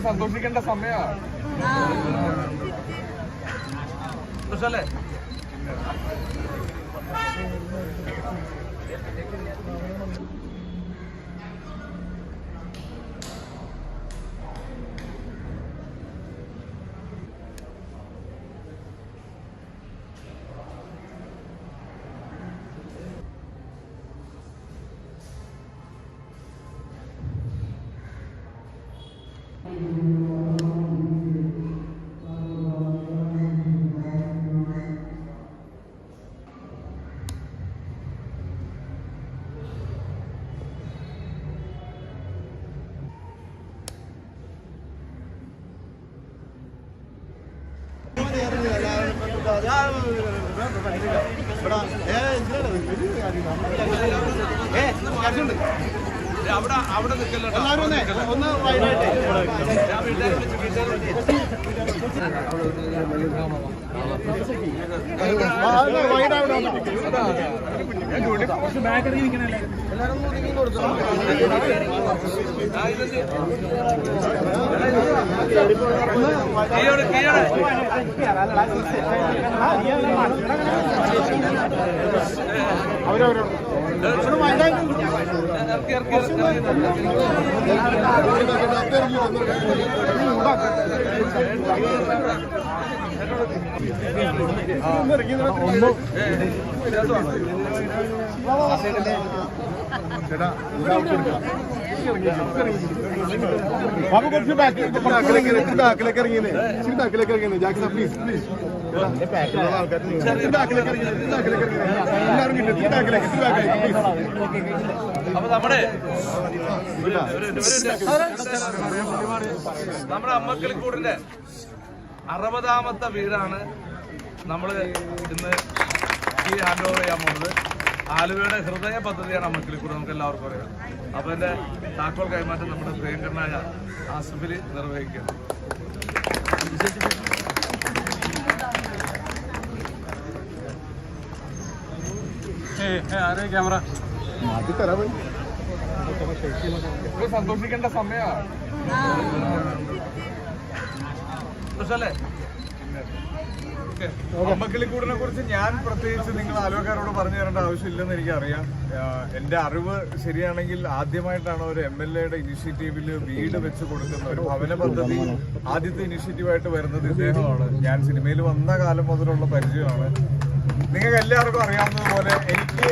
സന്തോഷിക്കേണ്ട സമയമാണ്. അല്ലേ? അവിടെ നിൽക്കല്ലോ. അപ്പൊ നമ്മുടെ അമ്മക്കിളിക്കൂടിന്റെ 60ാമത്തെ വീടാണ് നമ്മൾ ഇന്ന് ഈ ഹാൻഡ് ഓവർ ചെയ്യാൻ പോകുന്നത്. ആലുവയുടെ ഹൃദയ പദ്ധതിയാണ് അമ്മക്കിളിക്കൂട്, നമുക്ക് എല്ലാവർക്കും അറിയാം. അപ്പൊ എന്റെ താക്കോൽ കൈമാറ്റം നമ്മുടെ പ്രിയങ്കരനായ ആസിഫില് നിർവഹിക്കുകയാണ്. ക്യാമറ സന്തോഷിക്കേണ്ട സമയമാണ്. അല്ലേ? അമ്മക്കിളിക്കൂടിനെ കുറിച്ച് ഞാൻ പ്രത്യേകിച്ച് നിങ്ങൾ ആലുവക്കാരോട് പറഞ്ഞു തരേണ്ട ആവശ്യമില്ലെന്ന് എനിക്കറിയാം. എന്റെ അറിവ് ശരിയാണെങ്കിൽ ആദ്യമായിട്ടാണ് ഒരു MLA-യുടെ ഇനിഷ്യേറ്റീവിൽ വീട് വെച്ച് കൊടുക്കുന്ന ഒരു ഭവന പദ്ധതി ആദ്യത്തെ ഇനിഷ്യേറ്റീവായിട്ട് വരുന്നത് ഇദ്ദേഹമാണ്. ഞാൻ സിനിമയിൽ വന്ന കാലം മുതലുള്ള പരിചയമാണ്. നിങ്ങൾക്ക് എല്ലാവർക്കും അറിയാവുന്നതുപോലെ എനിക്ക്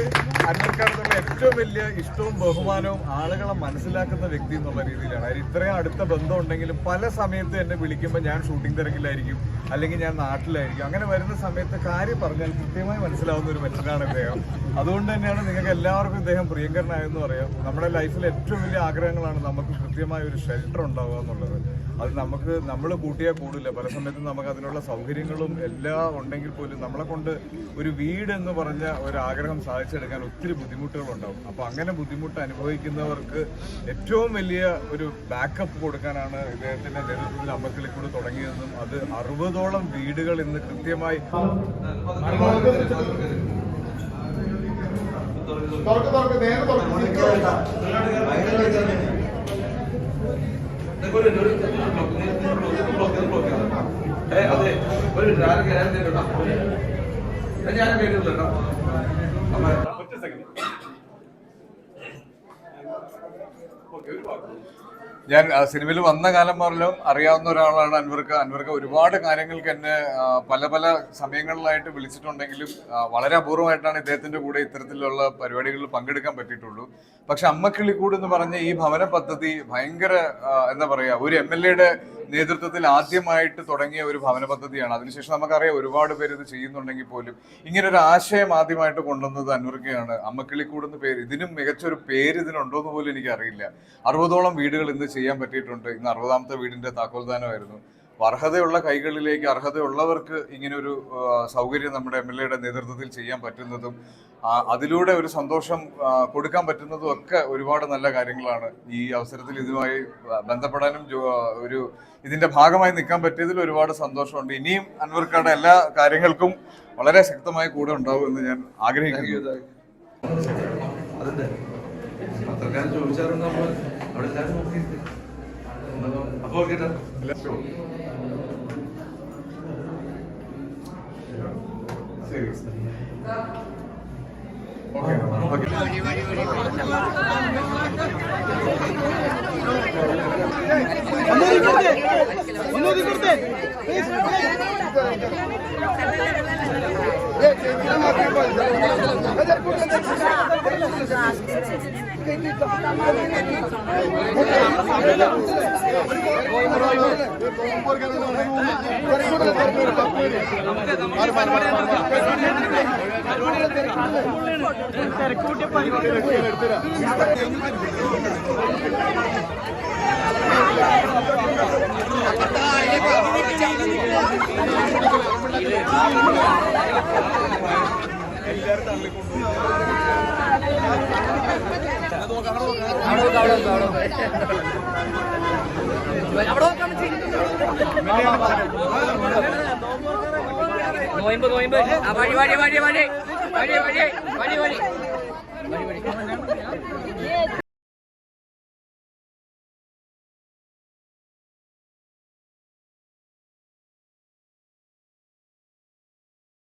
അന്വർക്കാടുള്ള ഏറ്റവും വലിയ ഇഷ്ടവും ബഹുമാനവും ആളുകളെ മനസ്സിലാക്കുന്ന വ്യക്തി എന്നുള്ള രീതിയിലാണ്. അതിന് ഇത്രയും അടുത്ത ബന്ധം ഉണ്ടെങ്കിലും പല സമയത്ത് എന്നെ വിളിക്കുമ്പോൾ ഞാൻ ഷൂട്ടിംഗ് തിരക്കിലായിരിക്കും, അല്ലെങ്കിൽ ഞാൻ നാട്ടിലായിരിക്കും. അങ്ങനെ വരുന്ന സമയത്ത് കാര്യം പറഞ്ഞാൽ കൃത്യമായി മനസ്സിലാവുന്ന ഒരു മനുഷ്യനാണ് ഇദ്ദേഹം. അതുകൊണ്ട് തന്നെയാണ് നിങ്ങൾക്ക് എല്ലാവർക്കും ഇദ്ദേഹം പ്രിയങ്കരനായെന്ന് പറയാം. നമ്മുടെ ലൈഫിൽ ഏറ്റവും വലിയ ആഗ്രഹങ്ങളാണ് നമുക്ക് കൃത്യമായ ഒരു ഷെൽട്ടർ ഉണ്ടാവുക എന്നുള്ളത്. അത് നമ്മൾ കൂട്ടിയാൽ കൂടില്ല. പല സമയത്തും നമുക്ക് അതിനുള്ള സൗകര്യങ്ങളും എല്ലാം ഉണ്ടെങ്കിൽ പോലും നമ്മളെ കൊണ്ട് ഒരു വീട് എന്ന് പറഞ്ഞ ഒരു ആഗ്രഹം സാധിച്ചെടുക്കാൻ ഒത്തിരി ബുദ്ധിമുട്ടുകളുണ്ടാവും. അപ്പൊ അങ്ങനെ ബുദ്ധിമുട്ട് അനുഭവിക്കുന്നവർക്ക് ഏറ്റവും വലിയ ഒരു ബാക്കപ്പ് കൊടുക്കാനാണ് ഇദ്ദേഹത്തിന്റെ നേതൃത്വത്തിൽ അമ്മക്കിളിക്കൂട് തുടങ്ങിയതെന്നും അത് 60ഓളം വീടുകൾ ഇന്ന് കൃത്യമായി അതെ ഒരു ഞാൻ കേട്ടിട്ടുണ്ടോ? ഒറ്റ സെക്കൻഡ്. ഞാൻ സിനിമയിൽ വന്ന കാലം മുതലും അറിയാവുന്ന ഒരാളാണ് അൻവർക്ക് ഒരുപാട് കാര്യങ്ങൾക്ക് എന്നെ പല പല സമയങ്ങളിലായിട്ട് വിളിച്ചിട്ടുണ്ടെങ്കിലും വളരെ അപൂർവമായിട്ടാണ് ഇദ്ദേഹത്തിന്റെ കൂടെ ഇത്തരത്തിലുള്ള പരിപാടികളിൽ പങ്കെടുക്കാൻ പറ്റിയിട്ടുള്ളൂ. പക്ഷെ അമ്മക്കിളിക്കൂട് എന്ന് പറഞ്ഞ ഈ ഭവന പദ്ധതി ഭയങ്കര എന്താ പറയാ, ഒരു MLA-യുടെ നേതൃത്വത്തിൽ ആദ്യമായിട്ട് തുടങ്ങിയ ഒരു ഭവന പദ്ധതിയാണ്. അതിനുശേഷം നമുക്കറിയാം ഒരുപാട് പേര് ഇത് ചെയ്യുന്നുണ്ടെങ്കിൽ പോലും ഇങ്ങനെ ഒരു ആശയം ആദ്യമായിട്ട് കൊണ്ടുവന്നത് അൻവർക്കയാണ്. അമ്മക്കിളിക്കൂട് എന്ന് പേര്, ഇതിനും മികച്ചൊരു പേര് ഇതിനുണ്ടോന്ന് പോലും എനിക്കറിയില്ല. 60ഓളം വീടുകൾ ഇന്ന് ചെയ്യാൻ പറ്റിയിട്ടുണ്ട്. ഇന്ന് 60ാമത്തെ വീടിന്റെ താക്കോൽദാനമായിരുന്നു. അർഹതയുള്ള കൈകളിലേക്ക് അർഹതയുള്ളവർക്ക് ഇങ്ങനൊരു സൗകര്യം നമ്മുടെ MLA-യുടെ നേതൃത്വത്തിൽ ചെയ്യാൻ പറ്റുന്നതും അതിലൂടെ ഒരു സന്തോഷം കൊടുക്കാൻ പറ്റുന്നതും ഒക്കെ ഒരുപാട് നല്ല കാര്യങ്ങളാണ്. ഈ അവസരത്തിൽ ഇതുമായി ബന്ധപ്പെടാനും ഇതിന്റെ ഭാഗമായി നിൽക്കാൻ പറ്റിയതിൽ ഒരുപാട് സന്തോഷമുണ്ട്. ഇനിയും അൻവർക്കാട് എല്ലാ കാര്യങ്ങൾക്കും വളരെ ശക്തമായി കൂടെ ഉണ്ടാവും എന്ന് ഞാൻ ആഗ്രഹിക്കുന്നു. നോയമ്പ് നോയമ്പ് വഴി വഴി വഴി വഴി വഴി വഴി വഴി വഴി വഴി